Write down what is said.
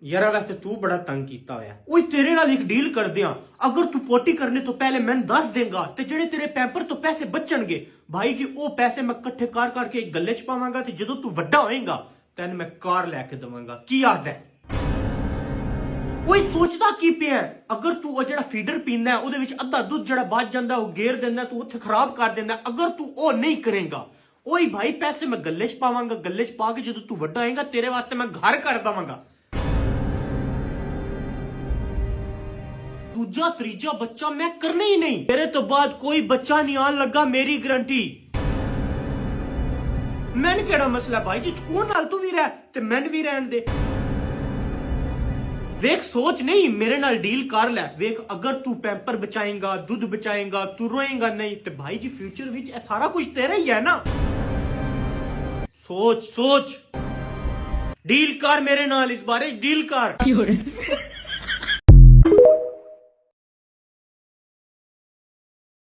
यार वैसे तू बड़ा तंग कीता होया ओए तेरे नाल एक डील कर दियां अगर तू पोटी करने तो पहले मैं दस देंगा ते जेड़े तेरे पैंपर तो पैसे बचणगे भाई जी ओ पैसे मैं इकट्ठे कर करके एक गल्ले च पावांगा ते जदों तू वड्डा होएगा तैन मैं कार लेके देवांगा की याद है ओए सोचदा की पिया अगर तू ओ जेड़ा फीडर पींदा है ओदे विच अद्धा दूध जेड़ा बच जांदा ओ गेर देंदा तू उत्थे खराब कर देंदा अगर तू ओ नहीं करेगा ओए भाई पैसे मैं गल्ले च पावांगा गल्ले च पा के जदों तू वड्डा होएगा तेरे वास्ते मैं घर कर देवांगा दूजा तीजा बच्चा मैं करना ही नहीं तेरे तो बाद कोई बच्चा नहीं आन लगा मेरी गारंटी मैंने केड़ा मसला भाई जी सुकून नाल तू भी रह ते मैंने भी रहन दे वेख सोच नहीं मेरे नाल डील कर ले वेख अगर तू पैंपर बचाएगा दूध बचाएगा तू रोएगा नहीं ते भाई जी फ्यूचर विच सारा कुछ तेरा ही है ना सोच सोच डील कर मेरे नाल इस बारे डील कर